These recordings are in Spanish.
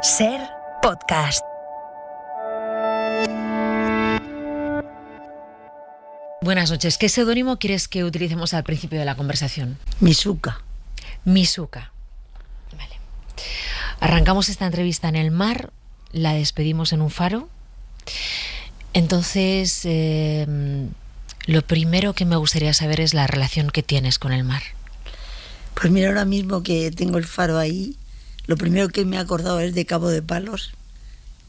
Ser podcast. Buenas noches. ¿Qué seudónimo quieres que utilicemos al principio de la conversación? Misuca. Misuca. Vale. Arrancamos esta entrevista en el mar, la despedimos en un faro. Entonces, lo primero que me gustaría saber es la relación que tienes con el mar. Pues mira, ahora mismo que tengo el faro ahí, lo primero que me he acordado es de Cabo de Palos,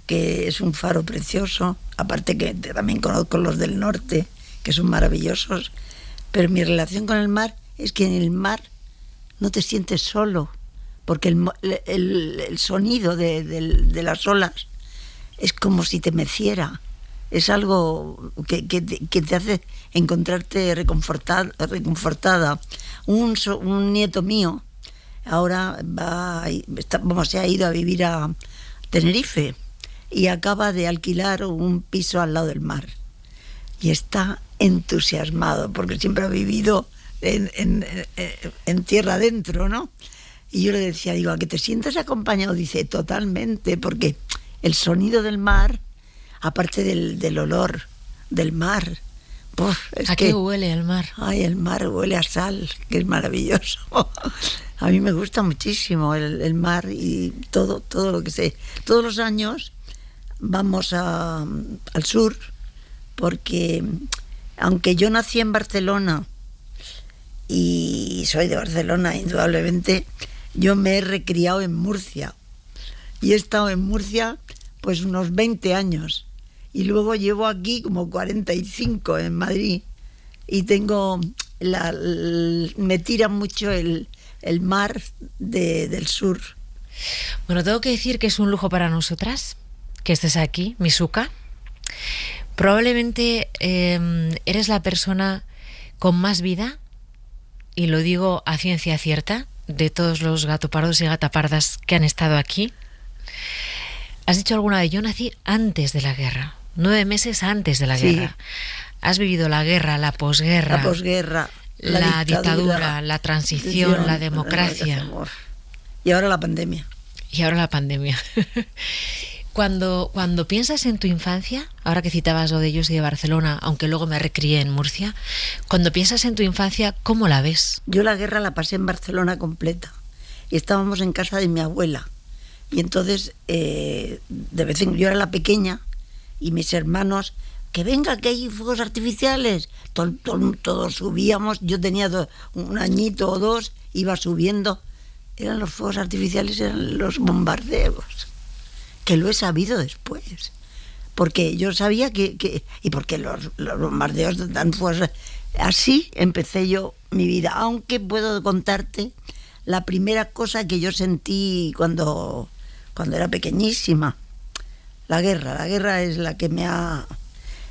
que es un faro precioso, aparte que también conozco los del norte, que son maravillosos, pero mi relación con el mar es que en el mar no te sientes solo, porque el sonido de las olas es como si te meciera, es algo que te hace encontrarte reconfortada. Un nieto mío ahora se ha ido a vivir a Tenerife y acaba de alquilar un piso al lado del mar y está entusiasmado porque siempre ha vivido en tierra adentro, ¿no? Y yo le decía, digo, ¿a que te sientes acompañado? Dice, totalmente, porque el sonido del mar, aparte del olor del mar, ¿A qué huele el mar? Ay, el mar huele a sal, que es maravilloso. A mí me gusta muchísimo el mar y todo lo que sé. Todos los años vamos al sur, porque aunque yo nací en Barcelona y soy de Barcelona, indudablemente, yo me he recriado en Murcia. Y he estado en Murcia pues unos 20 años. Y luego llevo aquí como 45 en Madrid. Y me tira mucho el mar del sur. Bueno, tengo que decir que es un lujo para nosotras que estés aquí, Misuca. Probablemente eres la persona con más vida, y lo digo a ciencia cierta, de todos los gatopardos y gatapardas que han estado aquí. Has dicho alguna vez, yo nací antes de la guerra, 9 meses antes de la guerra. Has vivido la guerra, la posguerra, la dictadura, la transición, la democracia. Y ahora la pandemia. Cuando piensas en tu infancia, ahora que citabas lo de yo soy de Barcelona, aunque luego me recrié en Murcia, cuando piensas en tu infancia, ¿cómo la ves? Yo la guerra la pasé en Barcelona completa. Y estábamos en casa de mi abuela. Y entonces, de vez en cuando, yo era la pequeña, y mis hermanos, que venga, que hay fuegos artificiales. Todos subíamos, yo tenía un añito o 2, iba subiendo. Eran los fuegos artificiales, eran los bombardeos, que lo he sabido después. Porque yo sabía y porque los bombardeos dan fuegos. Así empecé yo mi vida, aunque puedo contarte la primera cosa que yo sentí cuando era pequeñísima. La guerra es la que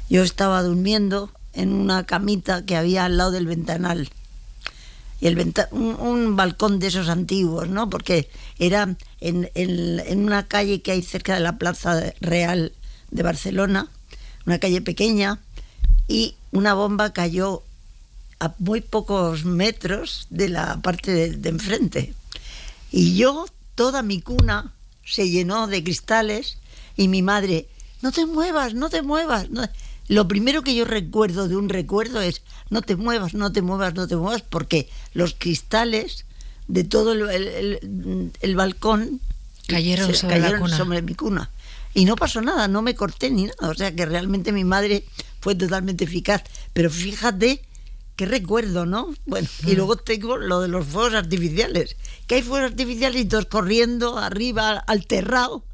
yo estaba durmiendo en una camita que había al lado del ventanal. Y un balcón de esos antiguos, ¿no? Porque era en una calle que hay cerca de la Plaza Real de Barcelona, una calle pequeña, y una bomba cayó a muy pocos metros de la parte de enfrente. Y toda mi cuna se llenó de cristales y mi madre, no te muevas. Lo primero que yo recuerdo de un recuerdo es, no te muevas, porque los cristales de todo el balcón cayeron sobre mi cuna. Y no pasó nada, no me corté ni nada. O sea que realmente mi madre fue totalmente eficaz. Pero fíjate qué recuerdo, ¿no? Bueno, y luego tengo lo de los fuegos artificiales. Que hay fuegos artificiales y todos corriendo arriba al terrado,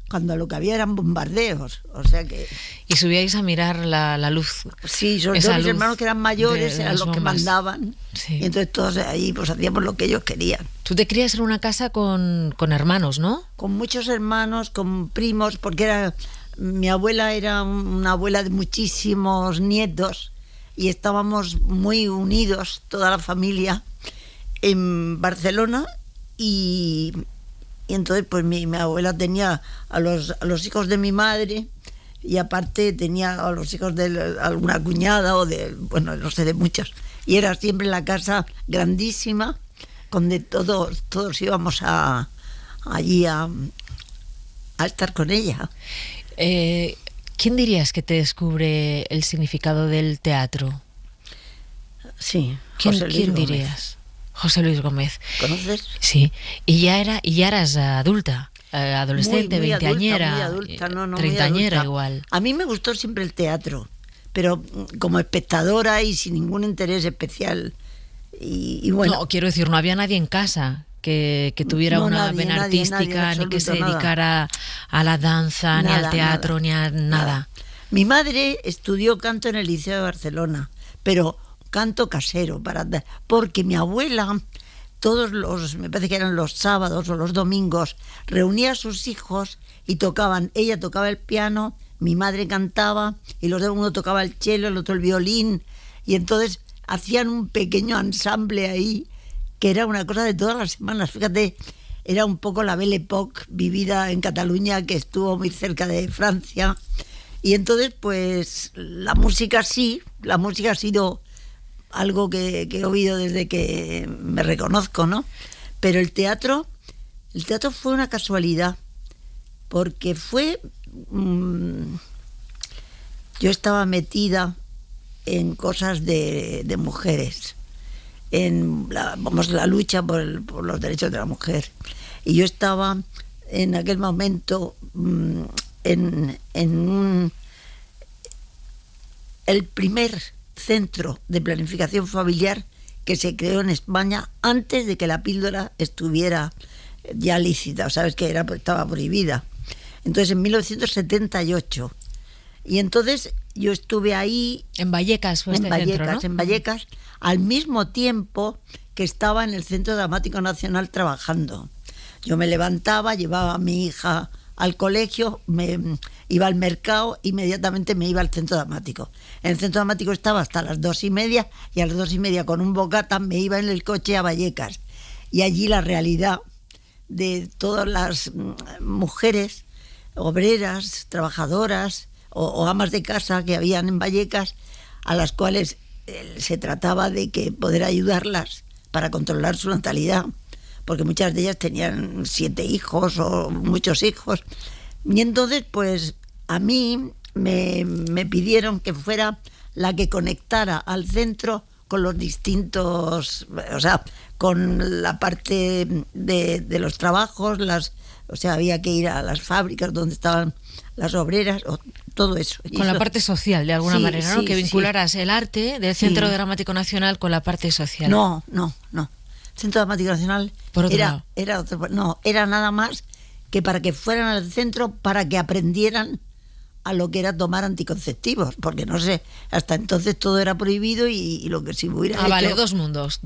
cuando lo que había eran bombardeos. O sea que... Y subíais a mirar la luz. Sí, sobre todo mis hermanos que eran mayores eran los que mandaban. Sí. Y entonces todos ahí pues hacíamos lo que ellos querían. Tú te crías en una casa con hermanos, ¿no? Con muchos hermanos, con primos, porque mi abuela era una abuela de muchísimos nietos y estábamos muy unidos, toda la familia, en Barcelona. Y entonces pues mi abuela tenía a los hijos de mi madre, y aparte tenía a los hijos de alguna cuñada o no sé, de muchos. Y era siempre la casa grandísima, donde todos íbamos allí a a estar con ella. ¿Quién dirías que te descubre el significado del teatro? Sí, ¿Quién dirías? José Luis Gómez. ¿Conoces? Sí. Y ya eras adulta, adolescente, muy veinteañera, muy adulta, treintañera igual. A mí me gustó siempre el teatro, pero como espectadora y sin ningún interés especial. Y bueno. No, quiero decir, no había nadie en casa que tuviera una vena artística, ni que se dedicara a la danza, ni al teatro, ni a nada. Mi madre estudió canto en el Liceo de Barcelona, pero canto casero, porque mi abuela, me parece que eran los sábados o los domingos, reunía a sus hijos y tocaban. Ella tocaba el piano, mi madre cantaba, y uno tocaba el cello, el otro el violín, y entonces hacían un pequeño ensamble ahí, que era una cosa de todas las semanas. Fíjate, era un poco la Belle Époque vivida en Cataluña, que estuvo muy cerca de Francia. Y entonces, pues, la música ha sido algo que he oído desde que me reconozco, ¿no? Pero el teatro fue una casualidad, porque yo estaba metida en cosas de mujeres, en la lucha por los derechos de la mujer. Y yo estaba en aquel momento el primer centro de planificación familiar que se creó en España antes de que la píldora estuviera ya lícita, sabes que estaba prohibida. Entonces en 1978. Y entonces yo estuve ahí. En Vallecas fue este centro, ¿no? En Vallecas, al mismo tiempo que estaba en el Centro Dramático Nacional trabajando. Yo me levantaba, llevaba a mi hija al colegio, me iba al mercado, inmediatamente me iba al Centro Dramático. En el Centro Dramático estaba hasta las 2:30, y a las 2:30 con un bocata me iba en el coche a Vallecas. Y allí la realidad de todas las mujeres obreras, trabajadoras o amas de casa que habían en Vallecas, a las cuales se trataba de poder ayudarlas para controlar su natalidad, porque muchas de ellas tenían 7 hijos o muchos hijos. Y entonces, pues, a mí me pidieron que fuera la que conectara al centro con los distintos, o sea, con la parte de los trabajos, había que ir a las fábricas donde estaban las obreras, o todo eso. Con la parte social, de alguna manera, ¿no? Que vincularas el arte del Centro Dramático Nacional con la parte social. No. Centro Dramático Nacional era nada más que para que fueran al centro, para que aprendieran a lo que era tomar anticonceptivos, porque no sé, hasta entonces todo era prohibido y lo que si hubiera hecho... Vale, dos mundos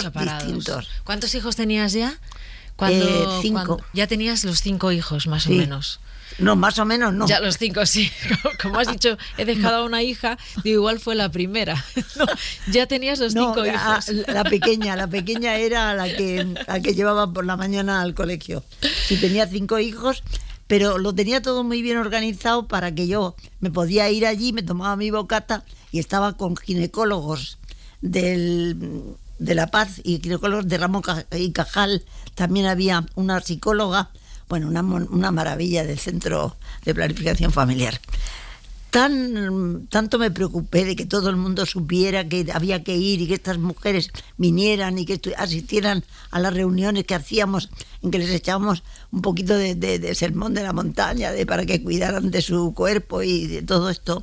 separados. Distintos. ¿Cuántos hijos tenías ya? 5. Ya tenías los 5 hijos, más o menos. No, más o menos no. Ya los 5, sí. Como has dicho, he dejado a una hija, digo, igual fue la primera. No, ya tenías los 5 hijos. La pequeña era la que llevaba por la mañana al colegio. Sí, tenía 5 hijos, pero lo tenía todo muy bien organizado para que yo me podía ir allí, me tomaba mi bocata y estaba con ginecólogos de La Paz y ginecólogos de Ramón y Cajal. También había una psicóloga. Bueno, una maravilla del Centro de Planificación Familiar. Tanto me preocupé de que todo el mundo supiera que había que ir y que estas mujeres vinieran y que asistieran a las reuniones que hacíamos, en que les echábamos un poquito de sermón de la montaña, para que cuidaran de su cuerpo y de todo esto,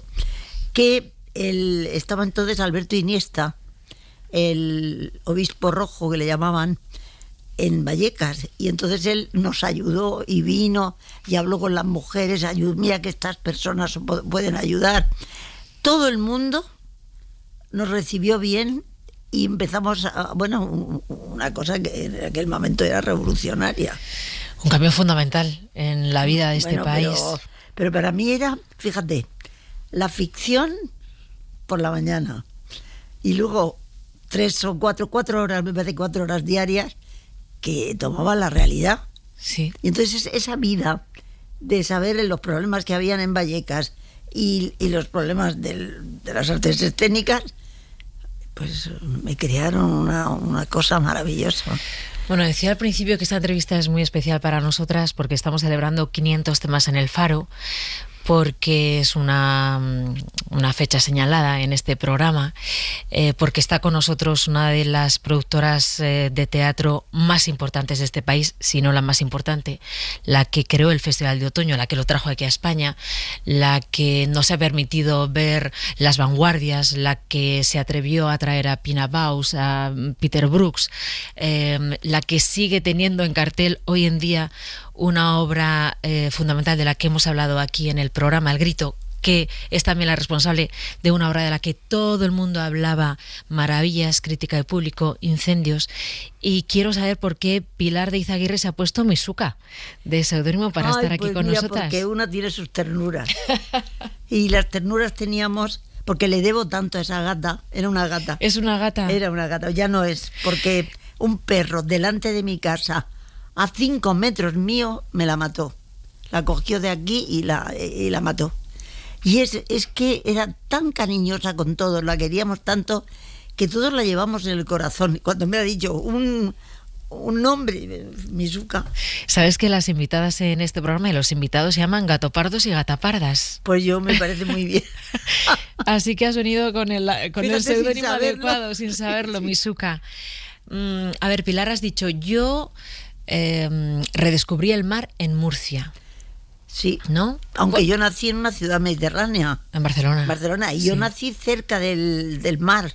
que estaba entonces Alberto Iniesta, el obispo rojo que le llamaban, en Vallecas, y entonces él nos ayudó y vino y habló con las mujeres, mira que estas personas pueden ayudar. Todo el mundo nos recibió bien y empezamos una cosa que en aquel momento era revolucionaria. Un cambio fundamental en la vida de este país. Pero para mí era, fíjate, la ficción por la mañana y luego 3 o 4 horas, me parece 4 horas diarias, que tomaba la realidad. Sí. Y entonces esa vida de saber los problemas que habían en Vallecas y los problemas de las artes escénicas, pues me crearon una cosa maravillosa. Bueno, decía al principio que esta entrevista es muy especial para nosotras porque estamos celebrando 500 temas en el Faro, porque es una fecha señalada en este programa, porque está con nosotros una de las productoras de teatro más importantes de este país, si no la más importante, la que creó el Festival de Otoño, la que lo trajo aquí a España, la que nos ha permitido ver las vanguardias, la que se atrevió a traer a Pina Bausch, a Peter Brooks, la que sigue teniendo en cartel hoy en día una obra fundamental de la que hemos hablado aquí en el programa, El Grito, que es también la responsable de una obra de la que todo el mundo hablaba maravillas, crítica de público, Incendios. Y quiero saber por qué Pilar de Izaguirre se ha puesto Misuca de seudónimo para estar aquí con nosotras. Porque una tiene sus ternuras. Y las ternuras teníamos, porque le debo tanto a esa gata. Era una gata. ¿Es una gata? Era una gata, ya no es, porque un perro delante de mi casa, a 5 metros mío, me la mató. La cogió de aquí y la mató. Y es que era tan cariñosa con todos, la queríamos tanto, que todos la llevamos en el corazón. Cuando me ha dicho un nombre, Misuca. Sabes que las invitadas en este programa y los invitados se llaman gatopardos y gatapardas. Pues yo me parece muy bien. Así que has venido con el seudónimo adecuado, sin saberlo, sí. Misuca. A ver, Pilar, has dicho, yo redescubrí el mar en Murcia. Sí, ¿no? Aunque yo nací en una ciudad mediterránea. En Barcelona. Barcelona, y sí. Yo nací cerca del mar,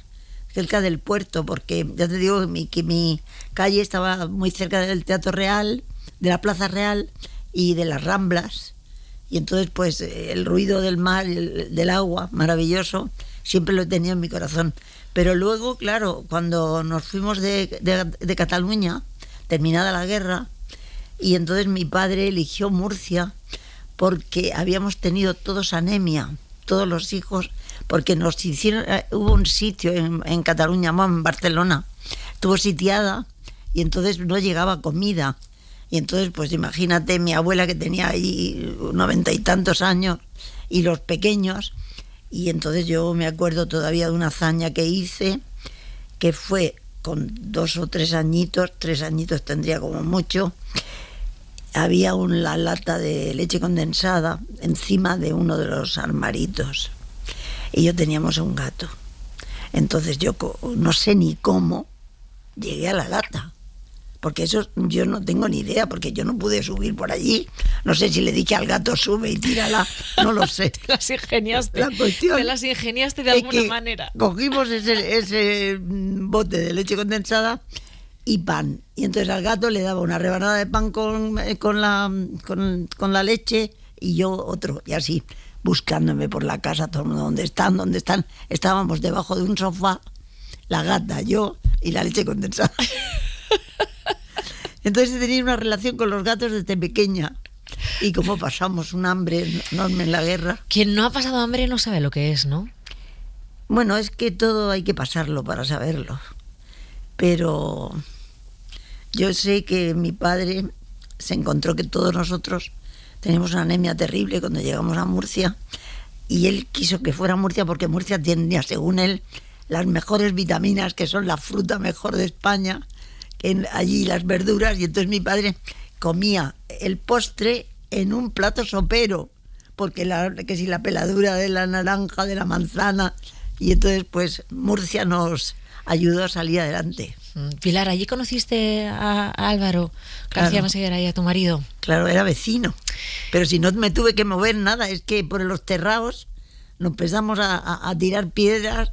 cerca del puerto, porque ya te digo que mi calle estaba muy cerca del Teatro Real, de la Plaza Real y de las Ramblas. Y entonces, pues, el ruido del mar, del agua, maravilloso, siempre lo he tenido en mi corazón. Pero luego, claro, cuando nos fuimos de Cataluña, terminada la guerra, y entonces mi padre eligió Murcia porque habíamos tenido todos anemia, todos los hijos, porque nos hicieron, hubo un sitio en Cataluña, en Barcelona, estuvo sitiada y entonces no llegaba comida. Y entonces, pues imagínate, mi abuela que tenía ahí 90 y tantos años y los pequeños, y entonces yo me acuerdo todavía de una hazaña que hice, que fue con 2 o 3 añitos, 3 añitos tendría como mucho. Había una lata de leche condensada encima de uno de los armaritos y yo teníamos un gato. Entonces yo no sé ni cómo llegué a la lata, porque eso yo no tengo ni idea, porque yo no pude subir por allí. No sé si le dije al gato sube y tírala, no lo sé. Te las ingeniaste. La cuestión te las ingeniaste de alguna manera. Cogimos ese bote de leche condensada y pan, y entonces al gato le daba una rebanada de pan con la leche y yo otro, y así buscándome por la casa, todo el mundo, ¿dónde están? Estábamos debajo de un sofá, la gata, yo y la leche condensada. Entonces tenía una relación con los gatos desde pequeña, y como pasamos un hambre enorme en la guerra. Quien no ha pasado hambre no sabe lo que es, ¿no? Bueno, es que todo hay que pasarlo para saberlo, pero yo sé que mi padre se encontró que todos nosotros teníamos una anemia terrible cuando llegamos a Murcia, y él quiso que fuera Murcia porque Murcia tenía, según él, las mejores vitaminas, que son la fruta mejor de España, allí las verduras, y entonces mi padre comía el postre en un plato sopero, porque que si la peladura de la naranja, de la manzana, y entonces pues Murcia nos ayudó a salir adelante. Pilar, ¿allí conociste a Álvaro García Meseguer, y a tu marido? Claro, era vecino, pero si no me tuve que mover nada, es que por los terraos nos empezamos a tirar piedras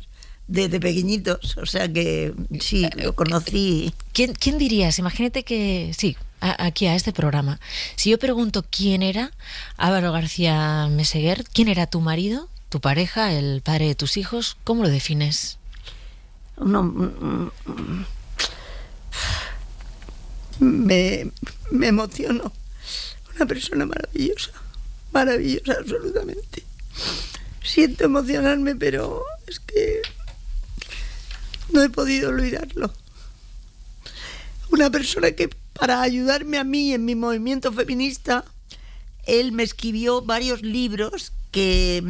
desde pequeñitos, o sea que sí, lo conocí. ¿Quién dirías? Imagínate que, sí, aquí a este programa, si yo pregunto quién era Álvaro García Meseguer, ¿quién era tu marido, tu pareja, el padre de tus hijos? ¿Cómo lo defines? Me emociono. Una persona maravillosa, maravillosa absolutamente. Siento emocionarme, pero es que no he podido olvidarlo. Una persona que, para ayudarme a mí en mi movimiento feminista, él me escribió varios libros que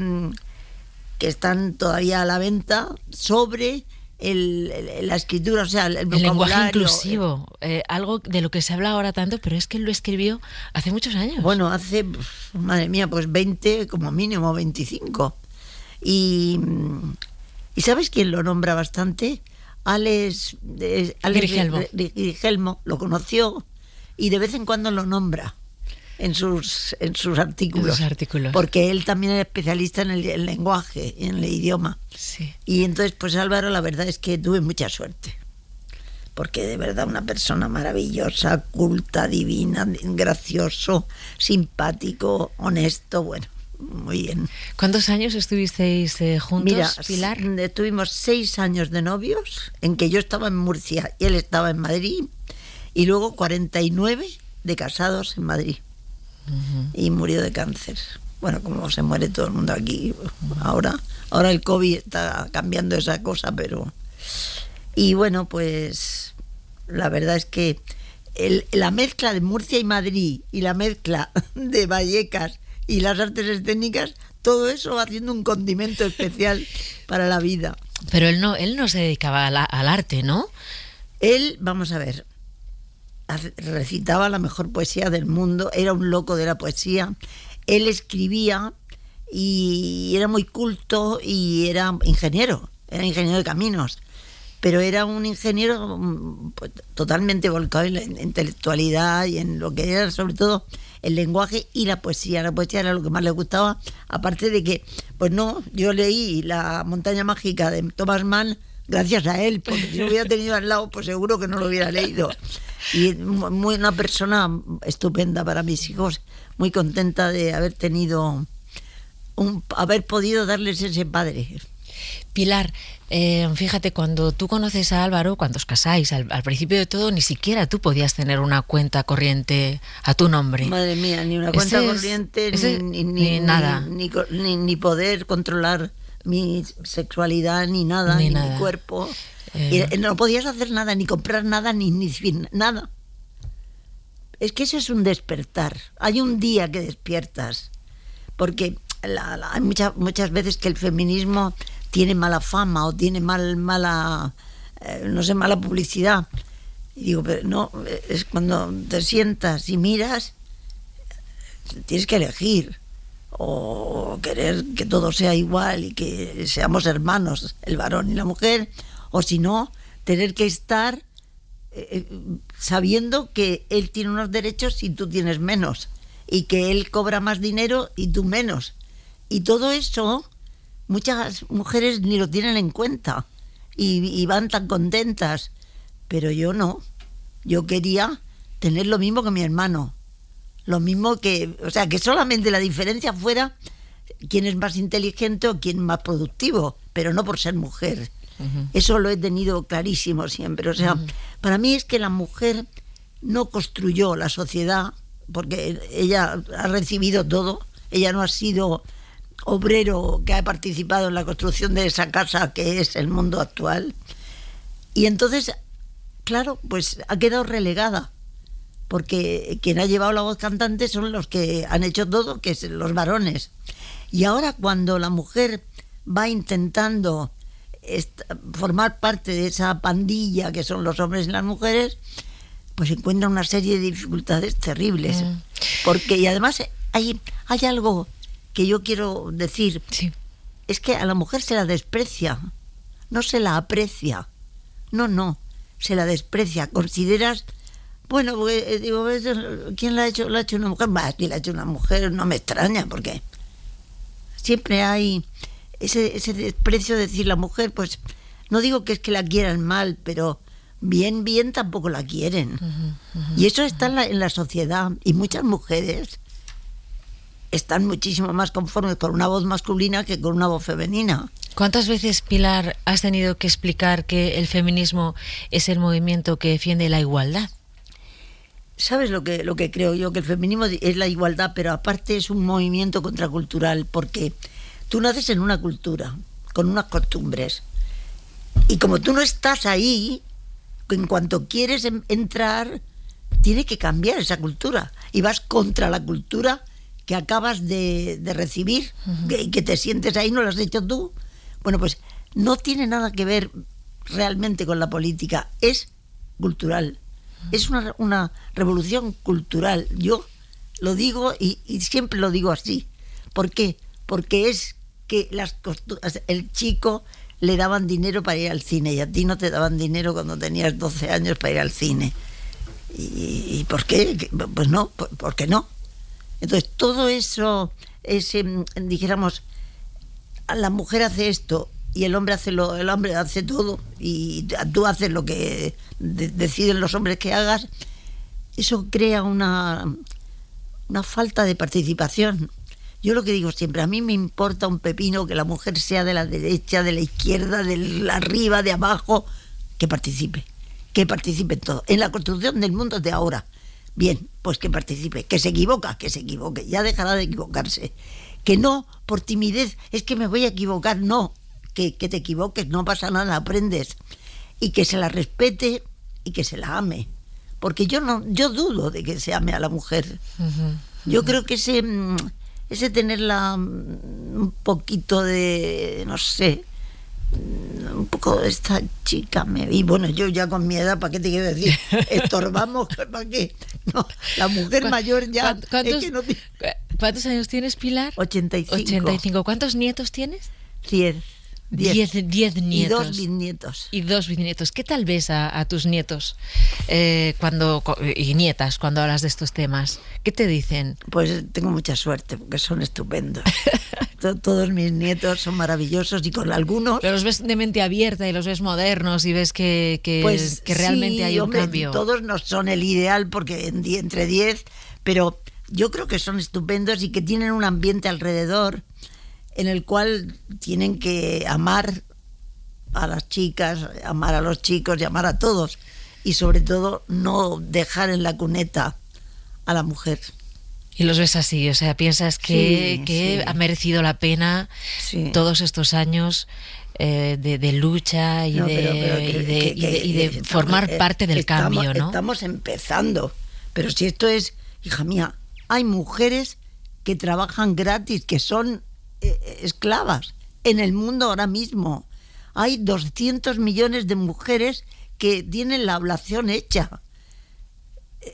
están todavía a la venta sobre la escritura, o sea, el lenguaje vocabulario. Inclusivo, algo de lo que se habla ahora tanto, pero es que él lo escribió hace muchos años. Bueno, hace, madre mía, pues 20, como mínimo 25. ¿Y sabes quién lo nombra bastante? Alex Grigelmo lo conoció y de vez en cuando lo nombra en sus artículos, porque él también es especialista en el lenguaje, en el idioma. Sí. Y entonces, pues Álvaro, la verdad es que tuve mucha suerte, porque de verdad una persona maravillosa, culta, divina, gracioso, simpático, honesto, bueno, muy bien. ¿Cuántos años estuvisteis juntos, Mira, Pilar? Tuvimos 6 años de novios, en que yo estaba en Murcia y él estaba en Madrid, y luego 49 de casados en Madrid. Y murió de cáncer. Bueno, como se muere todo el mundo aquí ahora el COVID está cambiando esa cosa, pero... Y bueno, pues la verdad es que la mezcla de Murcia y Madrid y la mezcla de Vallecas y las artes escénicas, todo eso va haciendo un condimento especial para la vida. Pero él no se dedicaba al arte, ¿no? Él, vamos a ver, recitaba la mejor poesía del mundo, era un loco de la poesía, él escribía y era muy culto y era ingeniero de caminos, pero era un ingeniero pues, totalmente volcado en la intelectualidad y en lo que era sobre todo el lenguaje y la poesía. La poesía era lo que más le gustaba, aparte de que, pues no, yo leí La montaña mágica de Thomas Mann gracias a él, porque si lo hubiera tenido al lado, pues seguro que no lo hubiera leído. Y una persona estupenda para mis hijos, muy contenta de haber tenido haber podido darles ese padre. Pilar, fíjate, cuando tú conoces a Álvaro, cuando os casáis, al principio de todo, ni siquiera tú podías tener una cuenta corriente a tu nombre. Madre mía, ni una cuenta corriente, ni nada. Ni poder controlar mi sexualidad, ni nada, ni mi cuerpo. No podías hacer nada, ni comprar nada, ni nada. Es que eso es un despertar. Hay un día que despiertas. Porque hay muchas veces que el feminismo tiene mala fama o tiene mala publicidad. Y digo, pero no, es cuando te sientas y miras, tienes que elegir. O querer que todo sea igual y que seamos hermanos, el varón y la mujer, o si no, tener que estar sabiendo que él tiene unos derechos y tú tienes menos, y que él cobra más dinero y tú menos. Y todo eso, muchas mujeres ni lo tienen en cuenta y van tan contentas, pero yo no. Yo quería tener lo mismo que mi hermano. Lo mismo que, o sea, que solamente la diferencia fuera quién es más inteligente o quién es más productivo, pero no por ser mujer. Uh-huh. Eso lo he tenido clarísimo siempre. O sea, para mí es que la mujer no construyó la sociedad, porque ella ha recibido todo. Ella no ha sido obrero que ha participado en la construcción de esa casa que es el mundo actual. Y entonces, claro, pues ha quedado relegada. Porque quien ha llevado la voz cantante son los que han hecho todo, que son los varones. Y ahora cuando la mujer va intentando formar parte de esa pandilla que son los hombres y las mujeres, pues encuentra una serie de dificultades terribles. Porque, y además hay algo que yo quiero decir, sí. Es que a la mujer se la desprecia, no se la aprecia. No, se la desprecia. Consideras... Bueno, porque, digo, ¿quién la ha hecho? ¿La ha hecho una mujer? Bah, si la ha hecho una mujer no me extraña, porque siempre hay ese desprecio de decir la mujer, pues no digo que es que la quieran mal, pero bien tampoco la quieren. Y eso está en la sociedad, y muchas mujeres están muchísimo más conformes con una voz masculina que con una voz femenina. ¿Cuántas veces, Pilar, has tenido que explicar que el feminismo es el movimiento que defiende la igualdad? ¿Sabes lo que creo yo? Que el feminismo es la igualdad, pero aparte es un movimiento contracultural, porque tú naces en una cultura, con unas costumbres, y como tú no estás ahí, en cuanto quieres entrar, tiene que cambiar esa cultura, y vas contra la cultura que acabas de recibir, que te sientes ahí, no lo has hecho tú. Bueno, pues no tiene nada que ver realmente con la política, es cultural. Es una revolución cultural. Yo lo digo y siempre lo digo así. ¿Por qué? Porque es que el chico le daban dinero para ir al cine y a ti no te daban dinero cuando tenías 12 años para ir al cine. ¿Y por qué? Pues no, ¿por qué no? Entonces todo eso, dijéramos, la mujer hace esto y el hombre hace todo y tú haces lo que deciden los hombres que hagas, eso crea una falta de participación. Yo lo que digo siempre, a mí me importa un pepino que la mujer sea de la derecha, de la izquierda, de arriba, de abajo, que participe en todo, en la construcción del mundo de ahora. Bien, pues que participe, que se equivoque, ya dejará de equivocarse. Que no, por timidez, es que me voy a equivocar, no, que te equivoques, no pasa nada, aprendes. Y que se la respete y que se la ame. Porque yo dudo de que se ame a la mujer. Yo creo que ese tenerla un poquito de, no sé, un poco de esta chica y bueno, yo ya con mi edad, ¿para qué te quiero decir? Estorbamos, ¿para qué? No, la mujer mayor ya... ¿Cuántos años tienes, Pilar? 85. ¿Cuántos nietos tienes? 10 nietos. Y 2 bisnietos. ¿Qué tal ves a tus nietos y nietas cuando hablas de estos temas? ¿Qué te dicen? Pues tengo mucha suerte porque son estupendos. Todos mis nietos son maravillosos y con algunos... Pero los ves de mente abierta y los ves modernos y ves que realmente sí, hay un cambio. Todos no son el ideal porque entre 10, pero yo creo que son estupendos y que tienen un ambiente alrededor en el cual tienen que amar a las chicas, amar a los chicos y amar a todos. Y sobre todo no dejar en la cuneta a la mujer. Y los ves así, o sea, piensas que ha merecido la pena todos estos años de lucha y de formar parte del cambio, ¿no? Estamos empezando, pero si esto es, hija mía, hay mujeres que trabajan gratis, que son esclavas en el mundo ahora mismo. Hay 200 millones de mujeres que tienen la ablación hecha.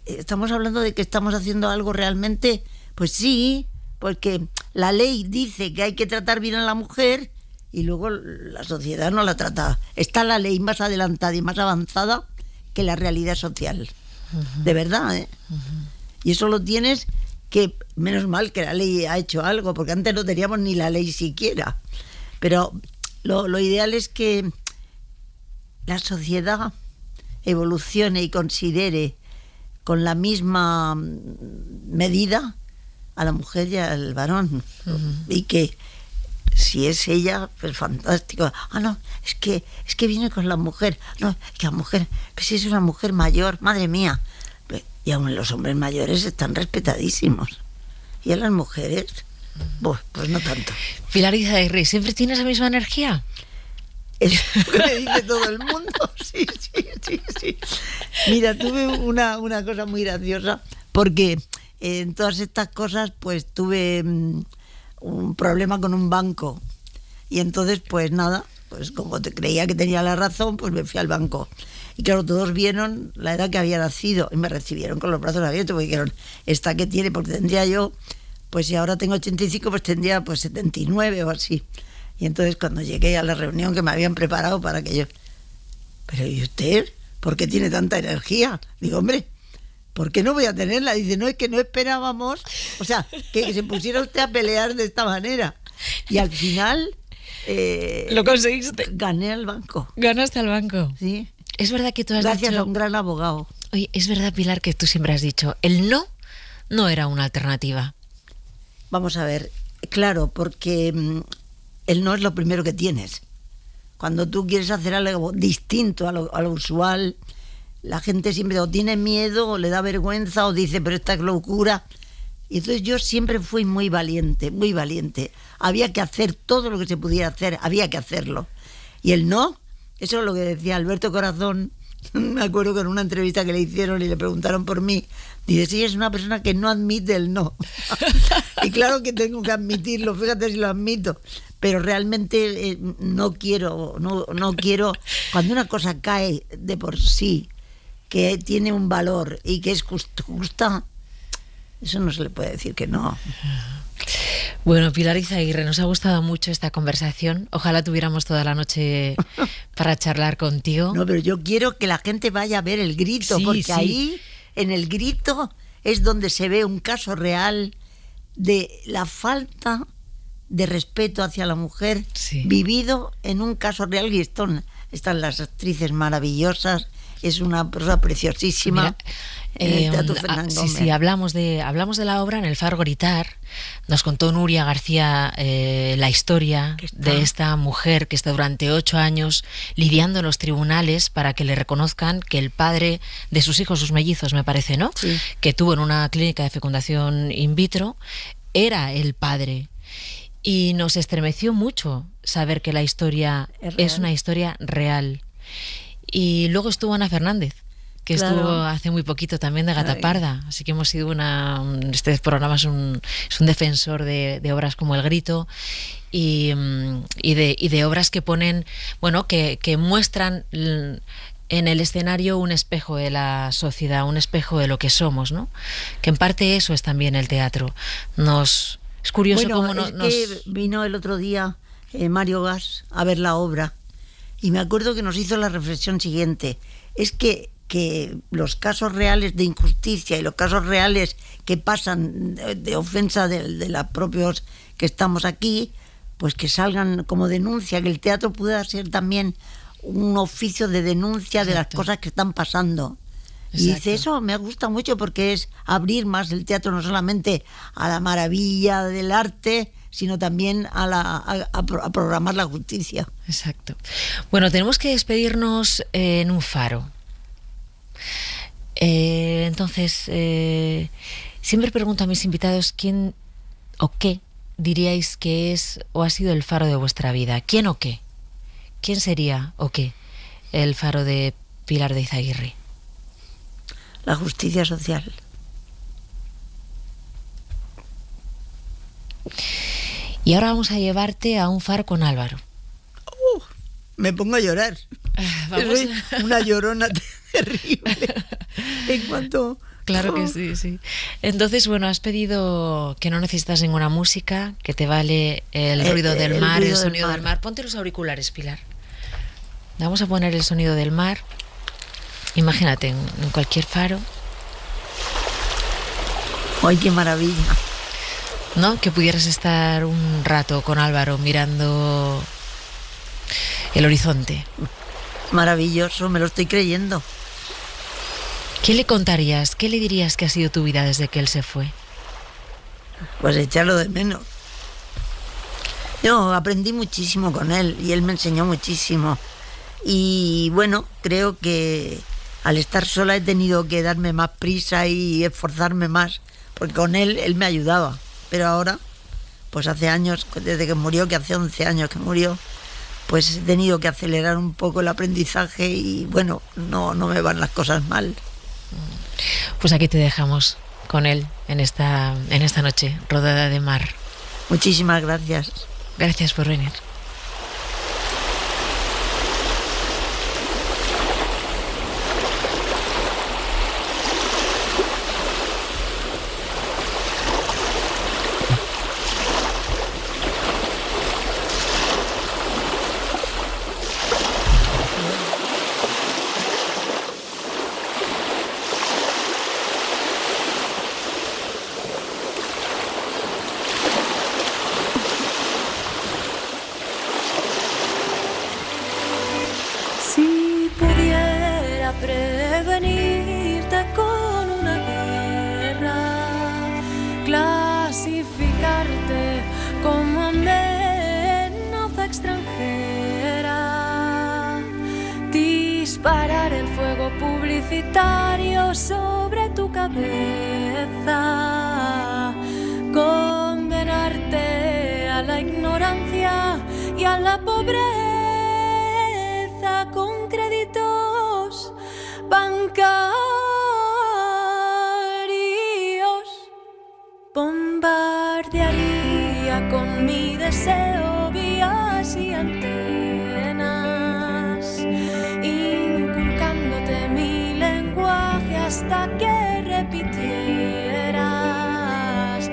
Estamos hablando de que estamos haciendo algo realmente, pues sí, porque la ley dice que hay que tratar bien a la mujer y luego la sociedad no la trata. Está la ley más adelantada y más avanzada que la realidad social. De verdad, ¿eh? Y eso lo tienes que, menos mal que la ley ha hecho algo, porque antes no teníamos ni la ley siquiera. Pero lo ideal es que la sociedad evolucione y considere con la misma medida a la mujer y al varón. Y que si es ella, pues fantástico. No, es que viene con la mujer. No, es que la mujer, pues si es una mujer mayor, madre mía. Y aún los hombres mayores están respetadísimos. Y a las mujeres, pues no tanto. Pilar Izaguirre, ¿siempre tienes la misma energía? Es lo que me dice todo el mundo. Sí. Mira, tuve una cosa muy graciosa, porque en todas estas cosas pues tuve un problema con un banco. Y entonces pues nada, pues como creía que tenía la razón, pues me fui al banco. Y claro, todos vieron la edad que había nacido y me recibieron con los brazos abiertos, porque dijeron, ¿esta qué tiene? Porque tendría yo, pues si ahora tengo 85, pues tendría pues 79 o así. Y entonces cuando llegué a la reunión que me habían preparado para que yo... Pero ¿y usted? ¿Por qué tiene tanta energía? Digo, hombre, ¿por qué no voy a tenerla? Dice, no, es que no esperábamos, o sea, que se pusiera usted a pelear de esta manera. Y al final... lo conseguiste. Gané al banco. Ganaste al banco. Sí. Es verdad que tú has Gracias dicho... a un gran abogado. Oye, es verdad, Pilar, que tú siempre has dicho, el no era una alternativa. Vamos a ver, claro, porque el no es lo primero que tienes. Cuando tú quieres hacer algo distinto a lo usual, la gente siempre o tiene miedo, o le da vergüenza, o dice, pero esta es locura. Y entonces yo siempre fui muy valiente, muy valiente. Había que hacer todo lo que se pudiera hacer, había que hacerlo. Y el no, eso es lo que decía Alberto Corazón. Me acuerdo que en una entrevista que le hicieron y le preguntaron por mí, Dice, sí, es una persona que no admite el no. Y claro que tengo que admitirlo, fíjate si lo admito. Pero realmente no quiero, cuando una cosa cae de por sí, que tiene un valor y que es justa, eso no se le puede decir que no. Bueno, Pilar Izaguirre, nos ha gustado mucho esta conversación. Ojalá tuviéramos toda la noche para charlar contigo. No, pero yo quiero que la gente vaya a ver El Grito, Sí, porque sí. ahí, en El Grito, es donde se ve un caso real de la falta de respeto hacia la mujer, Sí. vivido en un caso real. Y están las actrices maravillosas, es una cosa preciosísima. Mira, en el Teatro Fernán Gómez. Sí, hablamos de la obra en el Faro Gritar. Nos contó Nuria García la historia de esta mujer que está durante 8 años lidiando en los tribunales para que le reconozcan que el padre de sus hijos, sus mellizos, me parece, ¿no? Sí. Que tuvo en una clínica de fecundación in vitro, era el padre. Y nos estremeció mucho saber que la historia es una historia real. Y luego estuvo Ana Fernández, que estuvo hace muy poquito también de Gata Parda. Así que hemos sido este programa es un defensor de obras como El Grito y de obras que ponen, bueno, que muestran en el escenario un espejo de la sociedad, un espejo de lo que somos, ¿no? Que en parte eso es también el teatro. Es curioso cómo que vino el otro día Mario Gas a ver la obra y me acuerdo que nos hizo la reflexión siguiente. Es que los casos reales de injusticia y los casos reales que pasan de ofensa de los propios que estamos aquí, pues que salgan como denuncia, que el teatro pueda ser también un oficio de denuncia de las cosas que están pasando. Y dice, eso me gusta mucho porque es abrir más el teatro no solamente a la maravilla del arte, sino también a programar la justicia. Exacto. Bueno, tenemos que despedirnos en un faro. Entonces, siempre pregunto a mis invitados quién o qué diríais que es o ha sido el faro de vuestra vida. ¿Quién o qué? ¿Quién sería o qué el faro de Pilar de Izaguirre? La justicia social. Y ahora vamos a llevarte a un faro con Álvaro. Me pongo a llorar. Soy una llorona terrible. En cuanto... Claro que sí. Entonces, bueno, has pedido que no necesitas ninguna música, que te vale el ruido del mar, el sonido del mar. Ponte los auriculares, Pilar. Vamos a poner el sonido del mar. Imagínate, en cualquier faro. ¡Ay, qué maravilla! ¿No? Que pudieras estar un rato con Álvaro mirando el horizonte. Maravilloso, me lo estoy creyendo. ¿Qué le contarías? ¿Qué le dirías que ha sido tu vida desde que él se fue? Pues echarlo de menos. Yo aprendí muchísimo con él y él me enseñó muchísimo. Y bueno, creo que al estar sola he tenido que darme más prisa y esforzarme más, porque con él me ayudaba. Pero ahora, pues hace años, desde que murió, que hace 11 años que murió, pues he tenido que acelerar un poco el aprendizaje y bueno, no me van las cosas mal. Pues aquí te dejamos con él en esta noche rodada de mar. Muchísimas gracias. Gracias por venir. Si pudiera prevenirte con una guerra, clasificarte como amenaza extranjera, disparar el fuego publicitario sobre tu cabeza, condenarte a la ignorancia y a la pobreza con créditos bancarios. con mi deseo vías y antenas, inculcándote mi lenguaje hasta que repitieras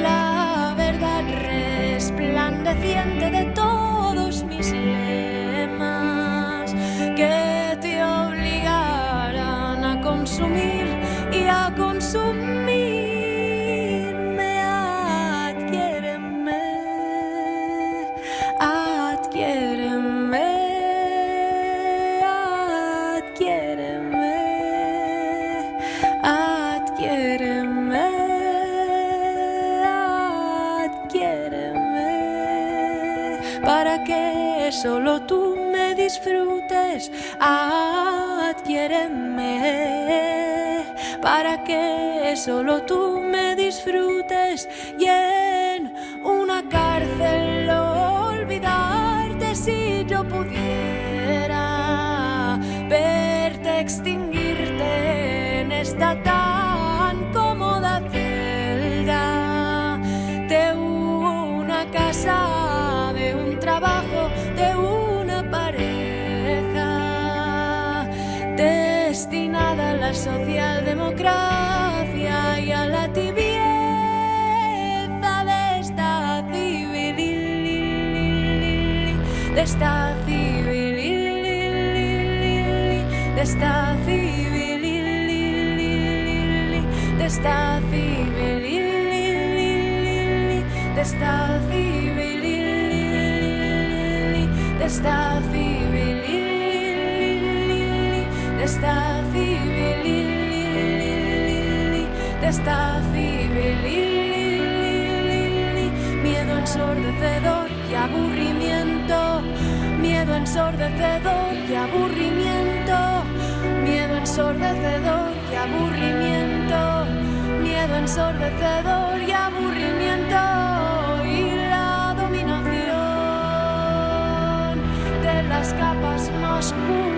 la verdad resplandeciente de todos mis lemas, que te obligaran a consumir y a consumirme. Adquiéreme, adquiéreme, adquiéreme, adquiéreme, para que solo tú me disfrutes. Adquiéreme, para que solo tú me disfrutes, y en una cárcel olvidarte si yo pudiera verte extinguirte en esta tan cómoda celda de una casa, de un trabajo, de una pareja destinada a la socialdemocracia y a la tibieza de esta civilidad, de esta civilidad, de esta civilidad, de esta civilidad, de esta civilidad, de esta civilidad, de esta civilidad, de esta civilidad, miedo ensordecedor y aburrimiento, miedo ensordecedor y aburrimiento, miedo ensordecedor y aburrimiento, miedo ensordecedor y aburrimiento, y la dominación de las capas más ocultas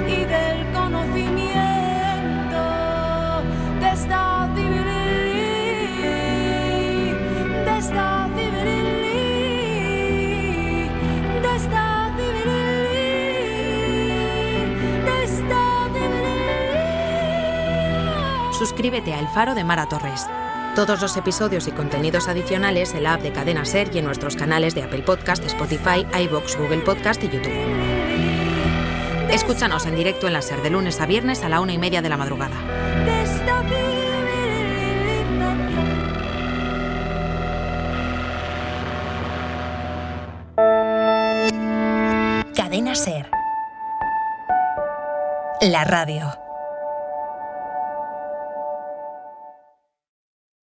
y del conocimiento de esta civilidad, de esta civilidad, de esta civilidad, de esta civilidad. Suscríbete a El Faro de Mara Torres. Todos los episodios y contenidos adicionales en la app de Cadena Ser y en nuestros canales de Apple Podcast, Spotify, iVoox, Google Podcast y YouTube. Escúchanos en directo en la Ser de lunes a viernes a la 1:30 de la madrugada. Cadena Ser. La radio.